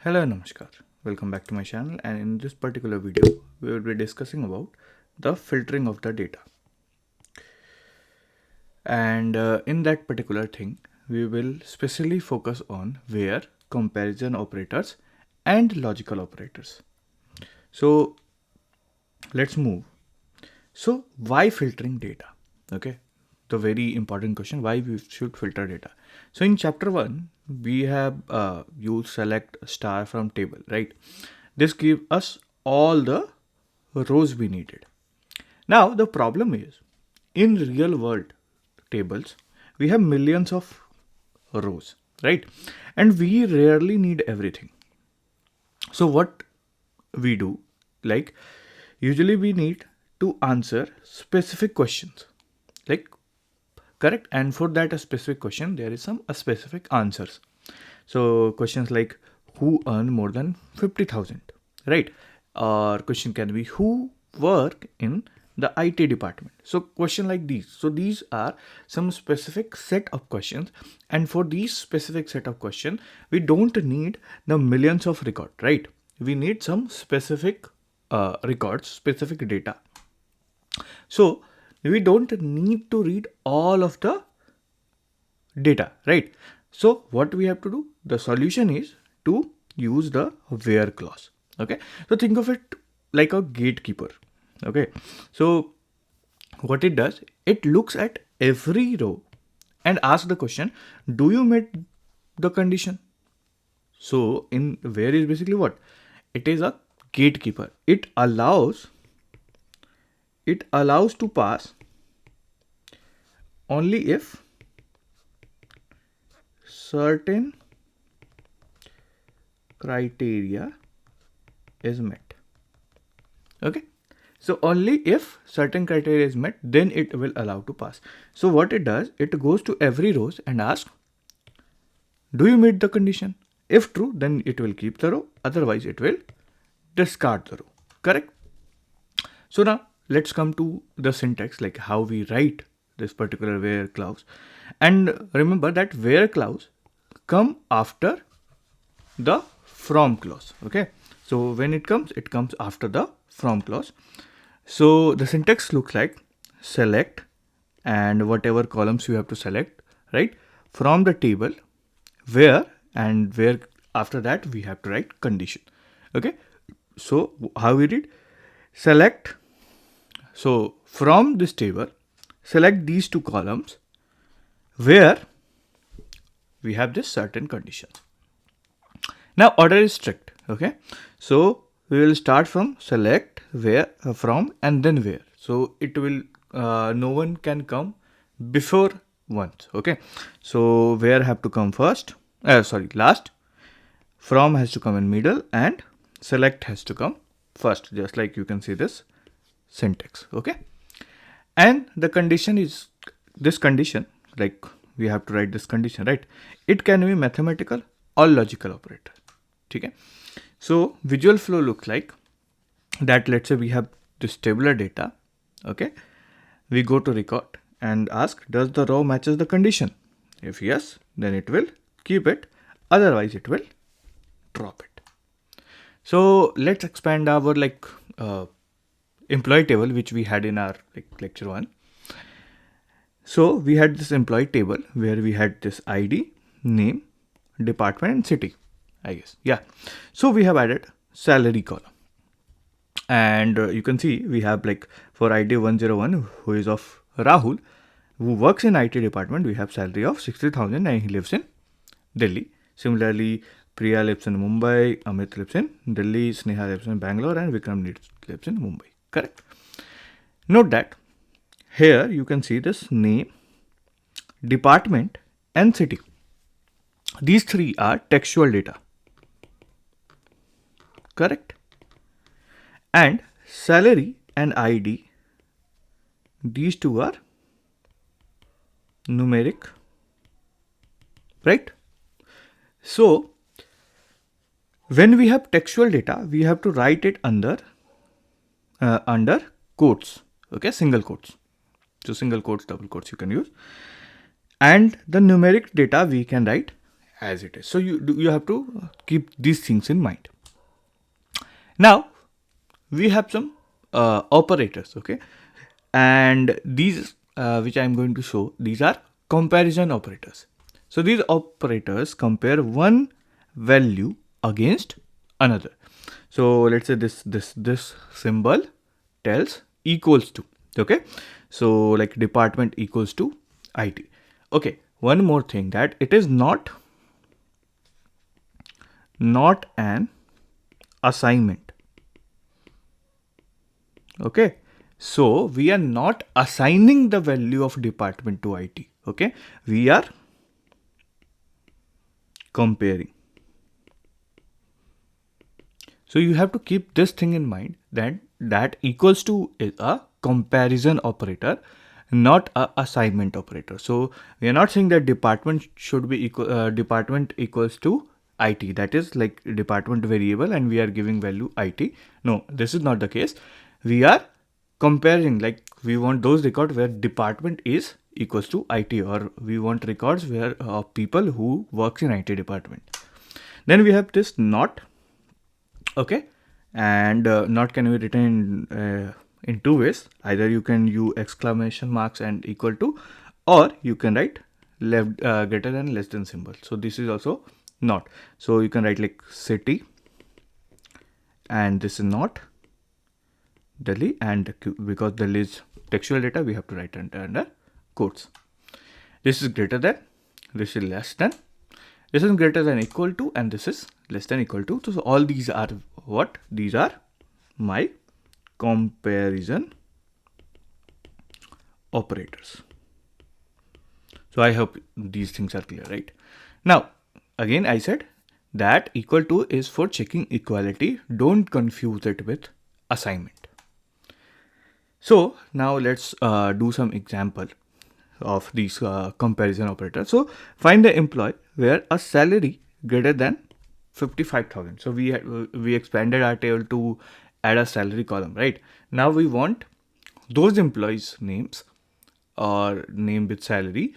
Hello, Namaskar. Welcome back to my channel, and in this particular video we will be discussing about the filtering of the data. And in that particular thing we will specially focus on where, comparison operators and logical operators. So let's move. So why filtering data? Okay, the very important question, why we should filter data. So in chapter 1 we have used select star from table, right? This gives us all the rows we needed. Now the problem is, in real world tables we have millions of rows, right? And we rarely need everything. So what we do, like, usually we need to answer specific questions, like, correct, and for that a specific question there is some specific answers. So questions like who earn more than 50,000, right? Or question can be who work in the IT department. So question like these. So these are some specific set of questions, and for these specific set of questions we don't need the millions of record, right? We need some specific records, specific data. So we don't need to read all of the data, right? So what we have to do, the solution is to use the where clause. Okay, so think of it like a gatekeeper. Okay, so what it does, it looks at every row and asks the question, do you meet the condition? So in where is basically what, it is a gatekeeper. It allows to pass only if certain criteria is met. Okay, so only if certain criteria is met, then it will allow to pass. So what it does, it goes to every rows and asks, do you meet the condition? If true, then it will keep the row, otherwise it will discard the row. Correct? So now let's come to the syntax, like how we write this particular where clause. And remember that where clause come after the from clause. Okay, so when it comes after the from clause. So the syntax looks like select and whatever columns you have to select, right, from the table, where, and where after that we have to write condition. Okay, so how we read, select, so from this table select these two columns where we have this certain condition. Now order is strict. Okay, so we will start from select where, from, and then where. So it will no one can come before once. Okay, so where have to come first, last, from has to come in middle, and select has to come first, just like you can see this syntax. Okay, and the condition is this condition, like we have to write this condition, right? It can be mathematical or logical operator. Okay, so visual flow looks like that. Let's say we have this tabular data. Okay, we go to record and ask, does the row matches the condition? If yes, then it will keep it, otherwise it will drop it. So let's expand our employee table, which we had in our lecture 1. So we had this employee table where we had this ID, name, department, and city, I guess. Yeah. So we have added salary column. And you can see we have, like, for ID 101, who is of Rahul, who works in IT department, we have salary of 60,000 and he lives in Delhi. Similarly, Priya lives in Mumbai, Amit lives in Delhi, Sneha lives in Bangalore, and Vikram lives in Mumbai. Correct. Note that here you can see this name, department, and city. These three are textual data. Correct. And salary and ID, these two are numeric, right? So when we have textual data, we have to write it under quotes. Okay, single quotes. So single quotes, double quotes you can use. And the numeric data we can write as it is. So you have to keep these things in mind. Now we have some operators, okay, and these which I am going to show, these are comparison operators. So these operators compare one value against another. So let's say this symbol tells equals to, okay, so like department equals to IT. Okay, one more thing, that it is not an assignment. Okay, so we are not assigning the value of department to IT. Okay, we are comparing. So you have to keep this thing in mind, that equals to is a comparison operator, not a assignment operator. So we are not saying that department should be equal, department equals to IT. That is like department variable and we are giving value IT. No, this is not the case. We are comparing, like we want those records where department is equals to IT, or we want records where people who works in IT department. Then we have this not. Okay, and not can be written in two ways. Either you can use exclamation marks and equal to, or you can write left greater than less than symbol. So this is also not. So you can write like city, and this is not Delhi, and because Delhi is textual data, we have to write under quotes. This is greater than, this is less than, this is greater than equal to, and this is less than equal to. So all these are what? These are my comparison operators. So I hope these things are clear, right? Now, again, I said that equal to is for checking equality. Don't confuse it with assignment. So now let's do some example of these comparison operators. So find the employee where a salary greater than 55,000. So we expanded our table to add a salary column, right? Now we want those employees' names or name with salary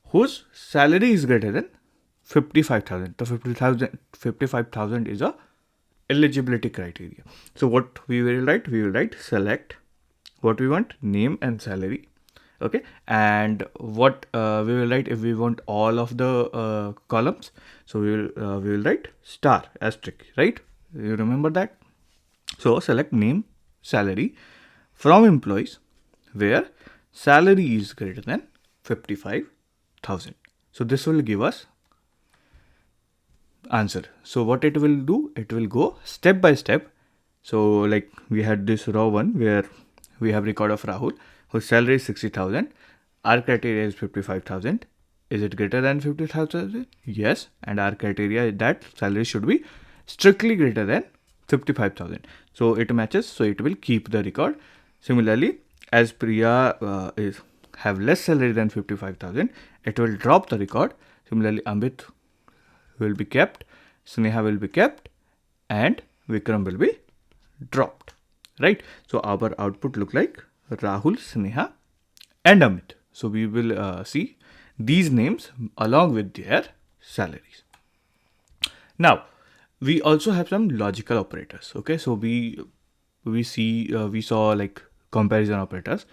whose salary is greater than 55,000. So 55,000 is a eligibility criteria. So what we will write? We will write select what we want, name and salary. Okay, and what we will write if we want all of the columns. So we will write star asterisk, right? You remember that? So select name, salary from employees where salary is greater than 55,000. So this will give us answer. So what it will do? It will go step by step. So like we had this raw one where we have record of Rahul whose salary is 60,000. Our criteria is 55,000. Is it greater than 50,000? Yes. And our criteria is that salary should be strictly greater than 55,000. So it matches. So it will keep the record. Similarly, as Priya have less salary than 55,000, it will drop the record. Similarly, Amit will be kept, Sneha will be kept, and Vikram will be dropped. Right? So our output look like Rahul, Sneha, and Amit. So we will see these names along with their salaries. Now we also have some logical operators. Okay, so we saw like comparison operators.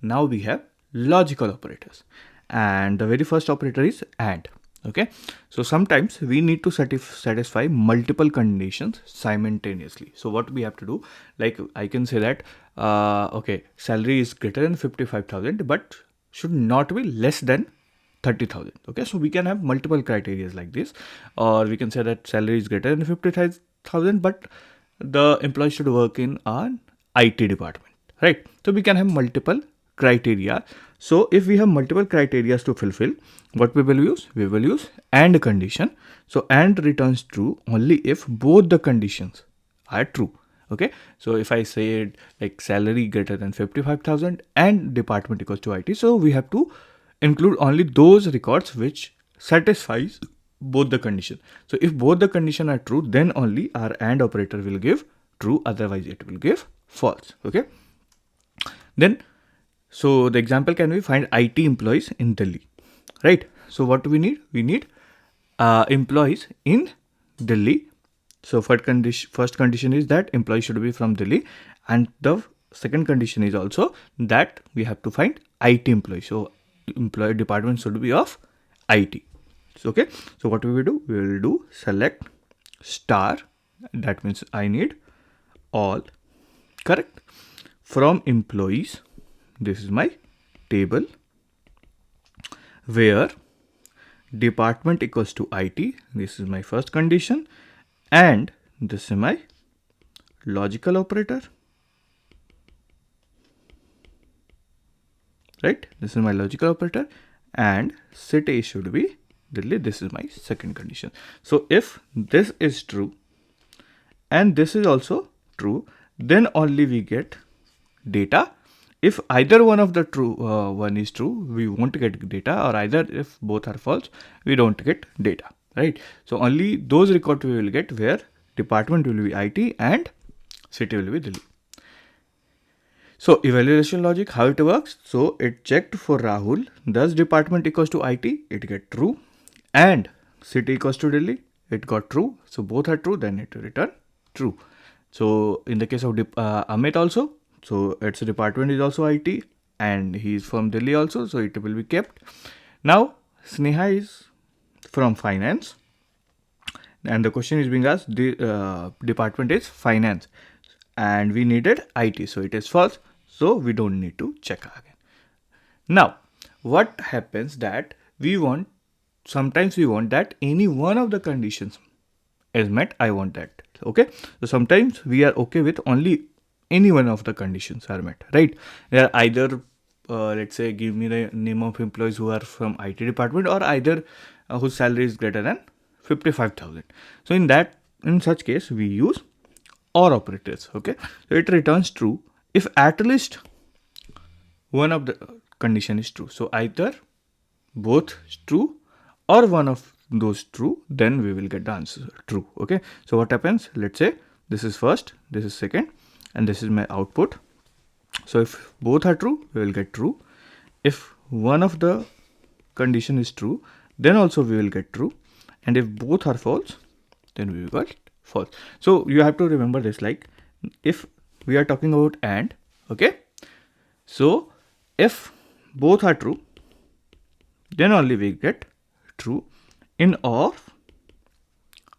Now we have logical operators, and the very first operator is AND. Okay, so sometimes we need to satisfy multiple conditions simultaneously. So what we have to do, like I can say that okay, salary is greater than 55,000 but should not be less than 30,000. Okay, so we can have multiple criteria like this, or we can say that salary is greater than 50,000 but the employee should work in an IT department, right? So we can have multiple criteria. So if we have multiple criteria to fulfill, what we will use? We will use AND condition. So AND returns true only if both the conditions are true. Okay, so if I say like salary greater than 55,000 and department equals to IT, so we have to include only those records which satisfies both the condition. So if both the condition are true, then only our AND operator will give true, otherwise it will give false. Okay, then so the example can be find IT employees in Delhi, right? So what do we need? We need employees in Delhi. So first condition is that employee should be from Delhi, and the second condition is also that we have to find IT employee. So employee department should be of IT. Okay. So what we will do? We will do select star. That means I need all. Correct. From employees, this is my table where department equals to IT. This is my first condition, and this is my logical operator. Right? This is my logical operator, and city should be Delhi. This is my second condition. So if this is true and this is also true, then only we get data. If either one of the true one is true, we won't get data, or either if both are false, we don't get data, right? So only those records we will get where department will be IT and city will be Delhi. So evaluation logic, how it works? So it checked for Rahul, thus department equals to IT, it get true, and city equals to Delhi, it got true. So both are true, then it return true. So in the case of Amit also, so its department is also IT and he is from Delhi also, so it will be kept. Now Sneha is from finance, and the question is being asked, the department is finance and we needed IT, so it is false, so we don't need to check again. Now what happens that sometimes we want that any one of the conditions is met. I want that. Okay, so sometimes we are okay with only any one of the conditions are met, right? They are either let's say give me the name of employees who are from IT department, or either whose salary is greater than 55,000. So in such case we use OR operators. Okay, so it returns true if at least one of the condition is true. So either both true or one of those true, then we will get the answer true. Okay, so what happens? Let's say this is first, this is second, and this is my output. So if both are true, we will get true. If one of the condition is true, then also we will get true, and if both are false, then we will get false. So you have to remember this, like if we are talking about AND, okay, so if both are true, then only we get true. In OR,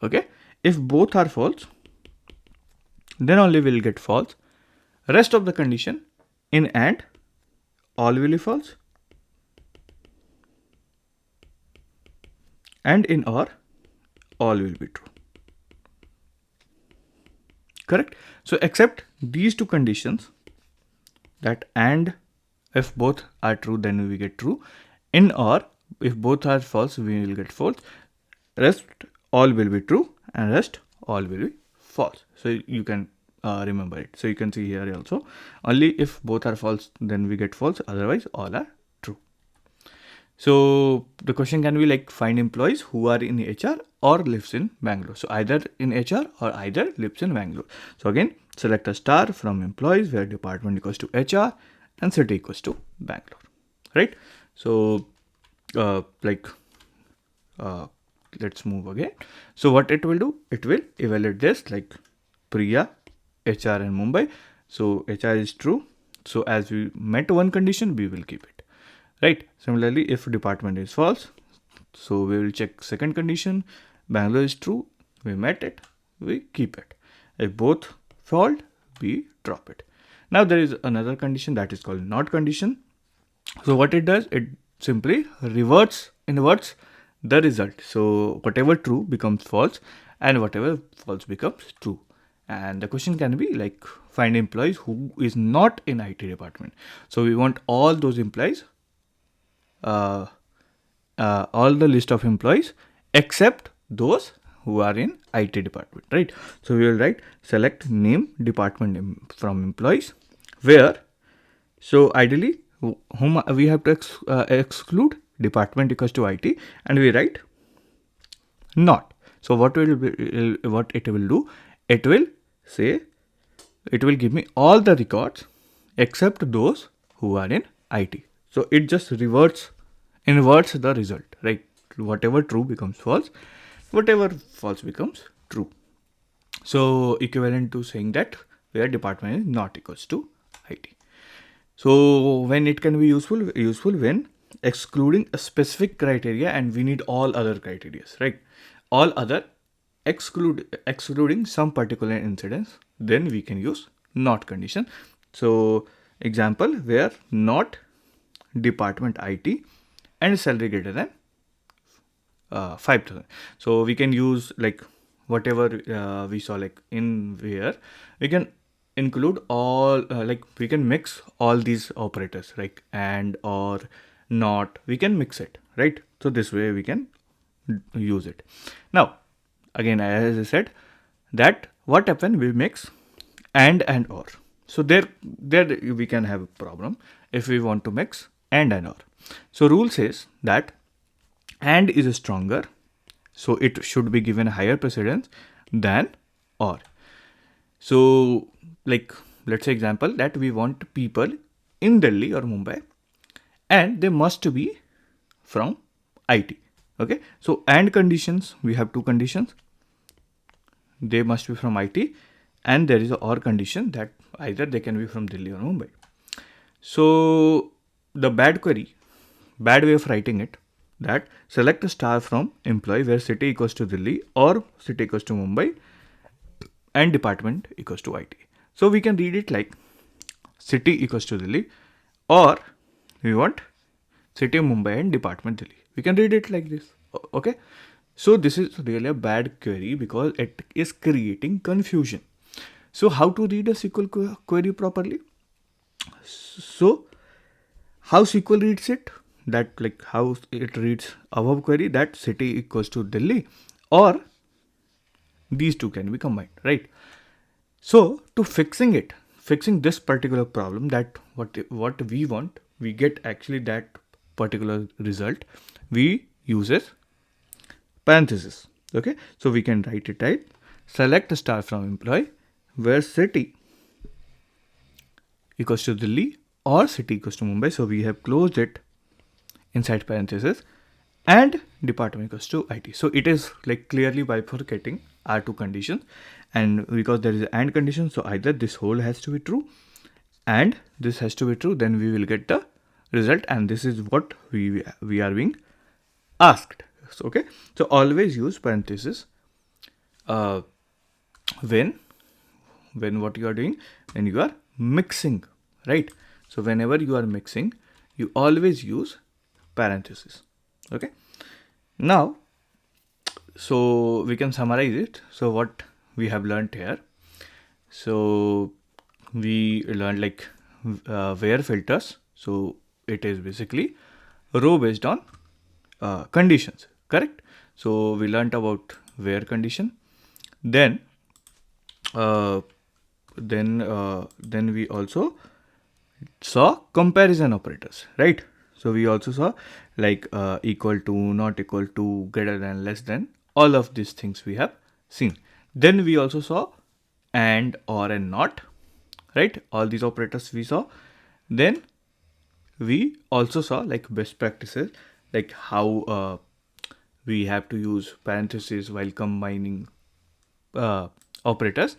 okay, if both are false, then only we will get false. Rest of the condition in AND, all will be false, and in OR, all will be true. Correct? So except these two conditions, that AND, if both are true, then we get true. In OR, if both are false, we will get false. Rest all will be true, and rest all will be false. So you can remember it. So you can see here also, only if both are false, then we get false, otherwise all are true. So the question can be like, find employees who are in HR or lives in Bangalore. So either in HR or either lives in Bangalore. So again, select a star from employees where department equals to HR and city equals to Bangalore, right? So let's move again. So what it will do, it will evaluate this like Priya, HR and Mumbai. So HR is true, so as we met one condition, we will keep it, right? Similarly, if department is false, so we will check second condition, Bangalore is true, we met it, we keep it. If both false, we drop it. Now there is another condition that is called not condition. So what it does, it simply inverts the result. So whatever true becomes false, and whatever false becomes true. And the question can be like, find employees who is not in IT department. So we want all those employees, all the list of employees except those who are in IT department, right? So we will write select name department from employees, where, so ideally whom we have to exclude department equals to IT, and we write not. So what it will do, it will say, it will give me all the records except those who are in IT. So it just inverts the result, right? whatever true becomes false, whatever false becomes true. So equivalent to saying that where department is not equals to IT. So when it can be useful when excluding a specific criteria and we need all other criteria, right? All other excluding some particular incidents, then we can use not condition. So example where not department IT and salary greater than 5,000. So we can use like whatever we saw, like in where we can include all like we can mix all these operators, like and or not, we can mix it, right? So this way we can use it. Now again, as I said, that what happen we mix and or. So there we can have a problem if we want to mix and or. So rule says that and is stronger, so it should be given a higher precedence than or. So like let's say example that we want people in Delhi or Mumbai and they must be from IT. Okay, so and conditions, we have two conditions, they must be from IT, and there is a or condition that either they can be from Delhi or Mumbai. So the bad way of writing it, that select a star from employee where city equals to Delhi or city equals to Mumbai and department equals to IT. So we can read it like city equals to Delhi, or we want city of Mumbai and department Delhi. We can read it like this. Okay. So this is really a bad query because it is creating confusion. So how to read a SQL query properly? So how SQL reads it? That like how it reads above query, that city equals to Delhi, or these two can be combined, right? So to fixing this particular problem, that what we want, we get actually that particular result, we uses parenthesis. Okay, so we can write it right. Select a star from employee where city equals to Delhi or city equals to Mumbai. So we have closed it inside parenthesis, and department equals to IT. So it is like clearly bifurcating our two conditions, and because there is an and condition, so either this whole has to be true and this has to be true, then we will get the result, and this is what we are being asked. So, okay, so always use parenthesis when what you are doing, when you are mixing, right? So whenever you are mixing, you always use parenthesis. Okay, now so we can summarize it. So what we have learned here, so we learned like where filters, so it is basically row based on conditions, correct? So we learned about where condition, then we also saw comparison operators, right? So we also saw like equal to, not equal to, greater than, less than, all of these things we have seen. Then we also saw and, or, and not, right? All these operators we saw. Then we also saw like best practices, like how we have to use parentheses while combining operators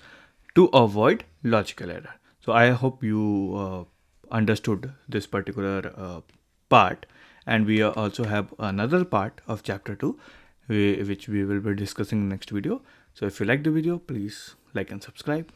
to avoid logical error. So I hope you understood this particular part, and we also have another part of chapter 2 which we will be discussing in next video. So if you like the video, please like and subscribe.